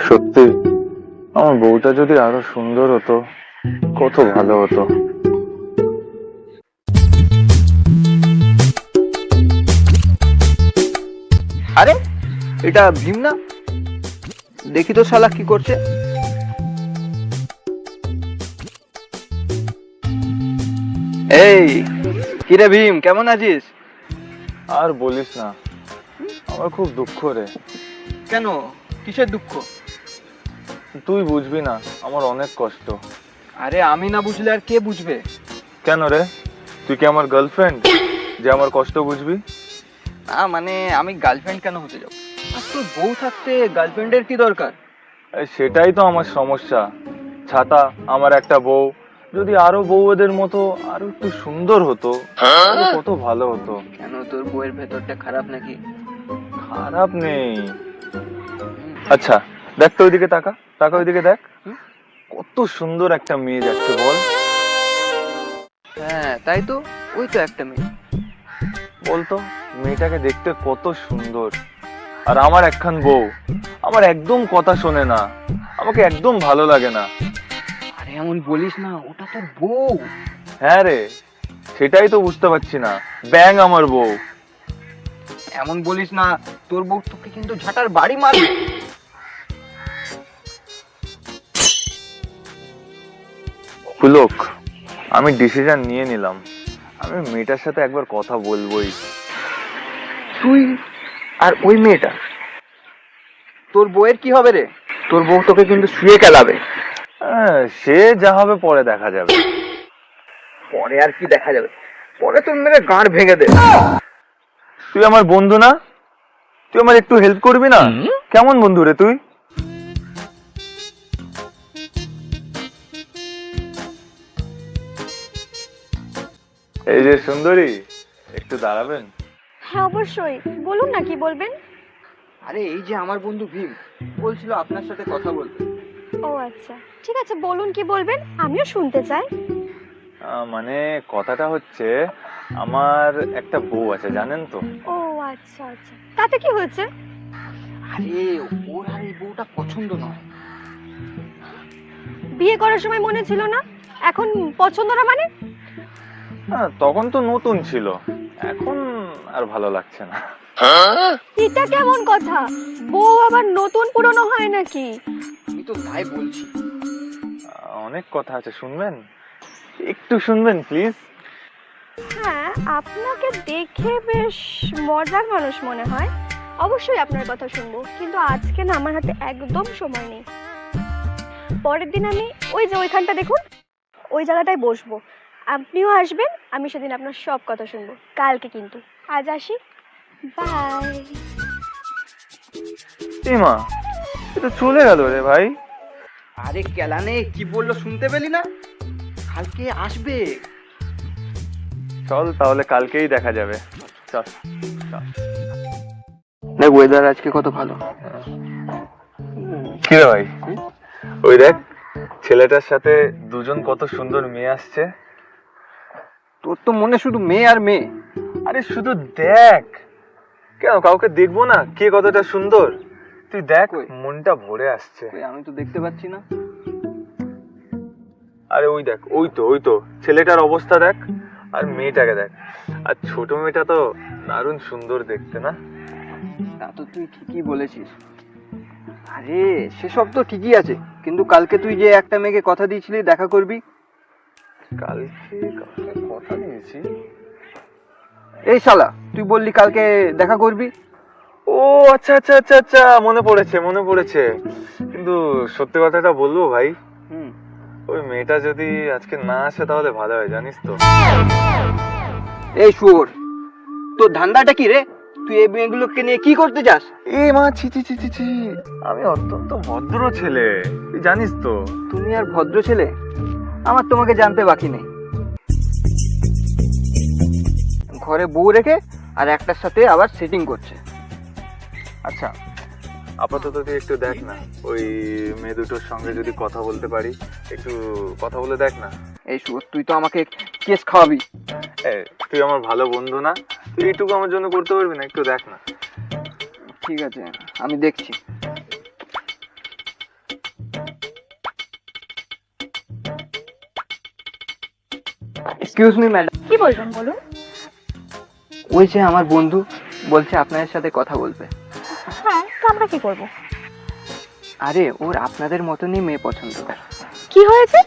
সত্যি আমার বউটা যদি আরো সুন্দর হতো কত ভালো হতো। আরে এটা ভীম না? দেখি তো শালা কি করছে। এই কিরে ভীম, কেমন আছিস? আর বলিস না, আমার খুব দুঃখ রে। কেন, কিসের দুঃখ? তুই বুঝবি না, আমার অনেক কষ্ট। আরে আমি না বুঝলে আর কে বুঝবে? কেন রে, তুই কি আমার গার্লফ্রেন্ড যে আমার কষ্ট বুঝবি? না মানে আমি গার্লফ্রেন্ড কেন হতে যাবো? আর তোর বউ থাকতে গার্লফ্রেন্ডের কি দরকার? সেটাই তো আমার সমস্যা। ছাতা আমার একটা বউ, যদি আরো বউদের মতো আরো একটু সুন্দর হতো তাহলে কত ভালো হতো। কেন, তোর বউয়ের ভেতরটা খারাপ নাকি? খারাপ নেই। আচ্ছা দেখ তো ওইদিকে, তাকা তাকা ওইদিকে দেখ, কত সুন্দর একটা মেয়ে যাচ্ছে বল। হ্যাঁ তাই তো, ওই তো একটা মেয়ে। বলতো মেয়েটাকে দেখতে কত সুন্দর, আর আমার একখান বউ আমার একদম কথা শোনে না, আমাকে একদম ভালো লাগে না। আরে এমন বলিস না, ওটা তোর বউ। হ্যাঁ রে, সেটাই তো বুঝতে পারছি না, ব্যাং আমার বউ। এমন বলিস না, তোর বউ তোকে কিন্তু ঝাঁটার বাড়ি মারবে। পুলক, আমি ডিসিশন নিয়ে নিলাম, আমি মেয়েটার সাথে একবার কথা বলবোই। তুই আর ওই মেয়েটা, তোর বউয়ের কি হবে রে? তোর বউ তোকে কিন্তু শুয়ে খেলাবে। সে যা হবে পরে দেখা যাবে। পরে আর কি দেখা যাবে? পরে তোর মেরে গাঁড় ভেঙে দে। তুই আমার বন্ধু না? তুই আমার একটু হেল্প করবি না? কেমন বন্ধু রে তুই? এই যে সুন্দরী, একটু দাঁড়াবেন? হ্যাঁ অবশ্যই, বলুন না কি বলবেন। আরে এই যে আমার বন্ধু ভীম বলছিল আপনার সাথে কথা বলতে। ও আচ্ছা, ঠিক আছে বলুন কি বলবেন, আমিও শুনতে চাই। মানে কথাটা হচ্ছে, আমার একটা বউ আছে জানেন তো। ও আচ্ছা আচ্ছা, তাতে কি হয়েছে? আরে ওর আর এই বউটা পছন্দ নয়। বিয়ে করার সময় মনে ছিল না, এখন পছন্দ না মানে? তখন তো নতুন ছিল, এখন আর ভালো লাগছে না। এটা কেমন কথা? বউ আবার নতুন পুরনো হয় নাকি? আমি তো তাই বলছি। অনেক কথা আছে, শুনবেন? একটু শুনবেন প্লিজ। হ্যাঁ, আপনাকে দেখে বেশ মজার মানুষ মনে হয়, অবশ্যই আপনার কথা শুনবো, কিন্তু আজকে না আমার হাতে একদম সময় নেই। পরের দিন আমি ওই যে ওইখানটা দেখুন, ওই জায়গাটায় বসবো, আপনিও আসবেন, আমি সেদিন আপনার সব কথা শুনবো। কালকে কিন্তু, আজ আসি, বাই। মা, এটা চলে গেল রে ভাই। আরে কেলানে কি বললো শুনতে পেলি না? কালকে আসবে। চল তাহলে কালকেই দেখা যাবে, চল চল। দেখ ওয়েদার আজকে কত ভালো। কি রে ভাই, ওই দেখ ছেলেটার সাথে দুজন কত সুন্দর মেয়ে আসছে। তোর তো মনে শুধু মেয়ে আর মেয়ে। আরে শুধু দেখ, কেন কাউকে দেখবো না কে কতটা সুন্দর? তুই দেখ, মনটা ভরে আসছে। আমি তো দেখতে পাচ্ছি না। আরে ওই দেখ, ওই তো ছেলেটার অবস্থা দেখ, আর মেয়েটাকে দেখ, আর ছোট মেয়েটা তো দারুণ সুন্দর দেখতে না? তা তো তুই ঠিকই বলেছিস। আরে সেসব তো ঠিকই আছে, কিন্তু কালকে তুই যে একটা মেয়েকে কথা দিয়েছিলি দেখা করবি। কালকে কাউকে কথা দিয়েছি? এই শালা, তুই বললি কালকে দেখা করবি। ও আচ্ছা আচ্ছা আচ্ছা আচ্ছা, মনে পড়েছে, কিন্তু সত্যি কথাটা বলবো ভাই, ওই মেয়েটা যদি আজকে না আসে তাহলে ভালো হয় জানিস তো। এই শুয়োর, তোর ধান্দাটা কি রে? তুই এই মেয়েগুলোকে নিয়ে কি করতে চাস? এ মা, ছি ছি ছি ছি ছি, আমি অত্যন্ত ভদ্র ছেলে, তুই জানিস তো। তুমি আর ভদ্র ছেলে? আমার তোমাকে জানতে বাকি নেই। ঘরে বউ রেখে আর একটার সাথে আবার সেটিং করছে। আচ্ছা আপাতত তুই একটু দেখ না, ওই মেয়ে দুটোর সঙ্গে যদি কথা বলতে পারি, একটু কথা বলে দেখ না। এই শুয়োর, তুই তো আমাকে কেস খাওয়াবি। তুই আমার ভালো বন্ধু না? তুই এইটুকু আমার জন্য করতে পারবি না? একটু দেখ না। ঠিক আছে, আমি দেখছি। এক্সকিউজ মি ম্যাডাম, কি বলবেন বলুন? ওই যে আমার বন্ধু বলছে আপনাদের সাথে কথা বলবে। হ্যাঁ, তো আমরা কি করব? আরে ওর আপনাদের মতনই মেয়ে পছন্দ। কি হয়েছে?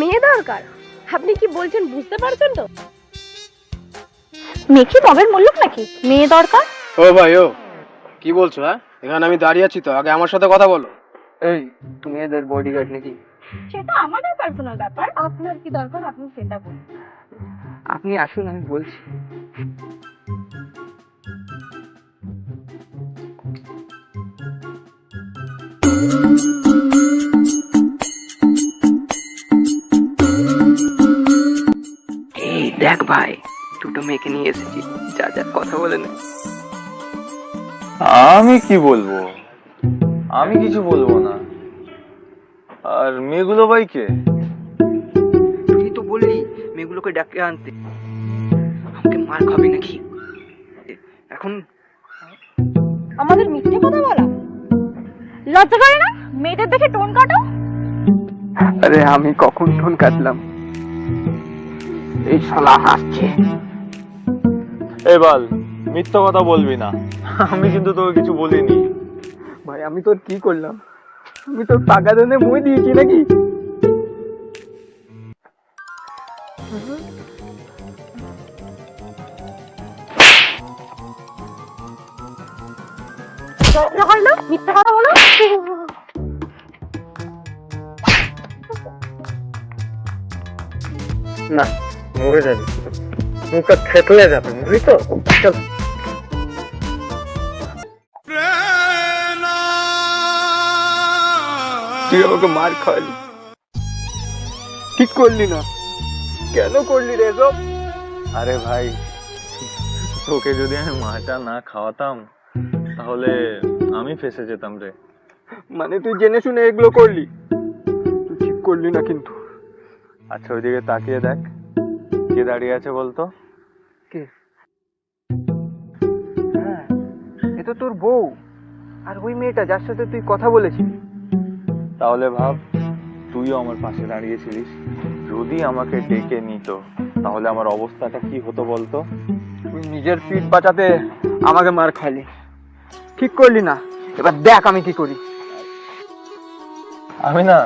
মেয়ে দরকার? আপনি কি বলছেন বুঝতে পারছেন তো? মেয়ে কি তবের মূল্য নাকি? মেয়ে দরকার? ও ভাই ও, কি বলছো? হ্যাঁ, এখানে আমি দাঁড়িয়ে আছি তো, আগে আমার সাথে কথা বলো। এই তুমি এদের বডিগার্ড নাকি? সেটা আমাদের পার্সোনাল ব্যাপার, আপনার কি দরকার আপনি সেটা বলুন। আপনি আসুন, আমি বলছি। এই দেখ ভাই, দুটো মেয়েকে নিয়ে এসেছি, যা যা কথা বলে নে। আমি কি বলবো? আমি কিছু বলবো না। আর মেয়েগুলো ভাই কে? তুই তো বললি মেয়েগুলোকে ডাকে আনতে, আমাকে মার খাবি নাকি এখন? আমাদের মিথ্যে কথা বলা লজ্জা করে না? মেয়েদের দেখে টোন কাটো। আরে আমি কখন টোন কাটলাম? এই শালা হাসছে। এই বল, মিথ্যা কথা বলবি না। আমি কিন্তু তোকে কিছু বলিনি। ভাই আমি তোর কি করলাম? আমি তোর টাকা দেনে মই দিয়েছি নাকি? লজ্জা করে না? মিথ্যে কথা বলো। না, মরে যাবি, মুখটা থেতলে যাবে, বুঝলি তো? চল। তুই আমাকে মার খাওয়ালি, ঠিক করলি না। কেন করলি রে সব? আরে ভাই, তোকে যদি আমি মাটা না খাওয়াতাম তাহলে আমি ফেসে যেতাম রে। মানে তুই জেনে শুনে এগুলো করলি? তুই ঠিক করলি না কিন্তু। আচ্ছা ওইদিকে তাকিয়ে দেখ, কে দাঁড়িয়ে আছে বলতো? কে? হ্যাঁ, এ তো তোর বউ। আর ওই মেয়েটা যার সাথে তুই কথা বলেছিলি। তাহলে ভাব, তুইও আমার পাশে দাঁড়িয়েছিলিস। যদি আমাকে ডেকে নিত তাহলে আমার অবস্থাটা কি হতো বলতো? তুই নিজের পিঠ বাঁচাতে আমাকে মার খাইলি, ঠিক করলি না। এবার দেখ আমি কি করি। আমি না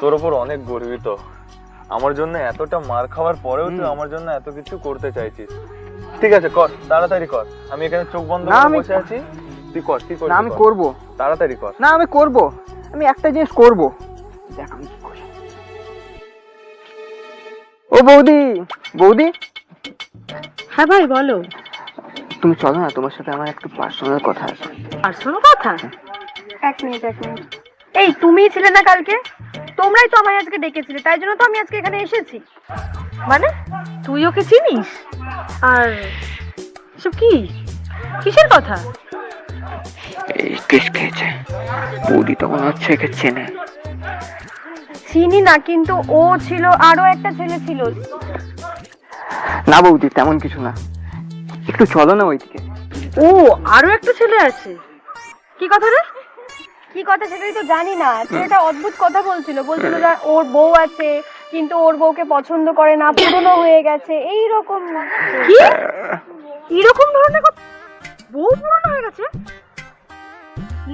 তোর ওপর অনেক গর্বিত। আমার জন্য এতটা মার খাওয়ার পরেও তুই আমার জন্য এত কিছু করতে চাইছিস। ঠিক আছে কর, তাড়াতাড়ি কর। আমি এখানে চোখ বন্ধ না, করে আমি- বসে আছি, তুই কর। কি করবি না আমি কর। করব। তাড়াতাড়ি কর। না আমি করব, আমি একটা জিনিস করব। দেখ আমি কি করি। ও বৌদি, বৌদি হ্যাঁ ভাই বলো। তুমি চলো না, তোমার সাথে আমার একটু পার্সোনাল কথা আছে। পার্সোনাল কথা? এক মিনিট। এই তুমিই ছিলে না কালকে? তোমরাই তো আমায় আজকে ডেকেছিলে, তাই জন্য তো আমি আজকে এখানে এসেছি। মানে তুই ওকে চিনিস? আর সব কি, কিসের কথা? এই কেস খেয়েছে বৌদি, তখন হচ্ছে একে চেনে। চিনি না, কিন্তু ও ছিল, আরো একটা ছেলে ছিল। না বৌদি, তেমন কিছু না, একটু চলো না ওইদিকে। ও আরো একটা ছেলে আছে? কি কথা রে? কি কথা সেটাই তো জানি না। ছেলেটা অদ্ভুত কথা বলছিল যে ওর বউ আছে, কিন্তু ওর বউকে পছন্দ করে না, পুরনো হয়ে গেছে, এই রকম। কি এরকম ধরনের কথা? বউ পুরনো হয়ে গেছে?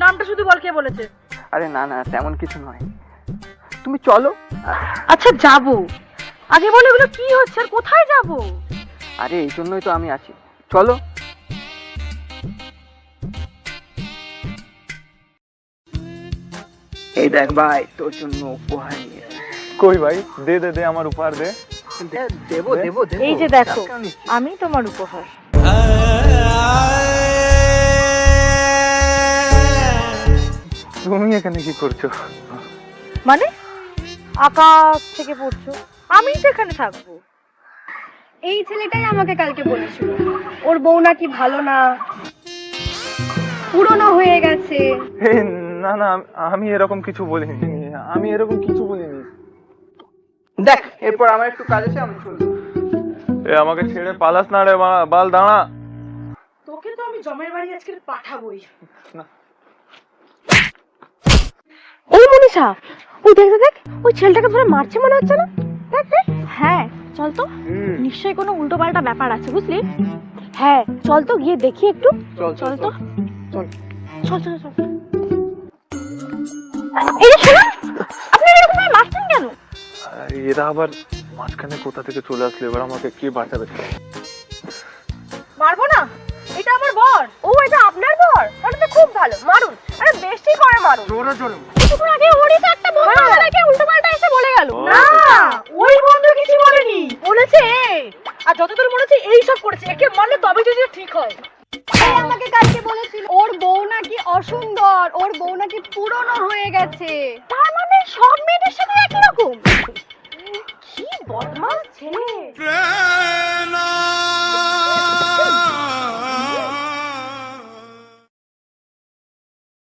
নামটা শুধু বল, কে বলেছে? আরে না না, তেমন কিছু নয়, তুমি চলো। আচ্ছা যাবো, আগে বলে এগুলো কি হচ্ছে আর কোথায় যাবো? আরে এই জন্যই তো আমি আছি, চলো। এই দেখ ভাই, তোর জন্য উপহার নিয়ে এসেছি। কই ভাই, দে দে দে, আমার উপহার দে। দেবো দেবো দেবো। এই যে দেখো, আমি তোমার উপহার। তুমি এখানে কি করছো? মানে আকাশ থেকে পড়ছো? আমি তো এখানে থাকবো। এই ছেলেটাই আমাকে কালকে বলেছিল ওর বউ নাকি ভালো না, পুরনো হয়ে গেছে। এই, না না, আমি এরকম কিছু বলিনি। আমি এরকম কিছু বলিনি। দেখ, এরপর আমার একটু কাজ আছে, আমি চলবো। এ আমাকে ছেড়ে পালাস না রে বাল, দাঁড়া। তোকে তো আমি জমের বাড়ি আজকে পাঠাবোই। না। ওই মনীষা, ওই দেখ দেখ, ওই ছেলেটাকে ধরে মারছে মনে হচ্ছে না? দেখ দেখ। হ্যাঁ চল তো, নিশ্চয়ই কোনো উল্টোপাল্টা ব্যাপার আছে বুঝলি। হ্যাঁ চল তো গিয়ে দেখি একটু। চল তো, চল। চল চল চল। এই যে শোনো, আপনি এরকম ভাবে মারছেন কেন? এরা আবার মাঝখানে কোথা থেকে চলে আসলো, এবার আমাকে কে বাঁচাবে? মারবো না, এটা আমার বর। ও এটা আপনার বর? তাহলে তো খুব ভালো, মারুন। আরে বেশি করে মারুন, জোরে জোরে। কিছুক্ষণ আগে ওরই তো একটা বন্ধু আমাকে উল্টোপাল্টা এসে বলে গেল। না ওই বন্ধু কিছু বলেনি, বলেছে আর যতদূর মনে হচ্ছে এই সব করেছে, একে মারলে তবে যদি ঠিক হয়। আমাকে কালকে বলেছিল ওর বউ নাকি অসুন্দর, ওর বউ নাকি পুরনো হয়ে গেছে। তার মানে সব মেয়েদের সাথে একই রকম? কি বদমাশ ছেলে।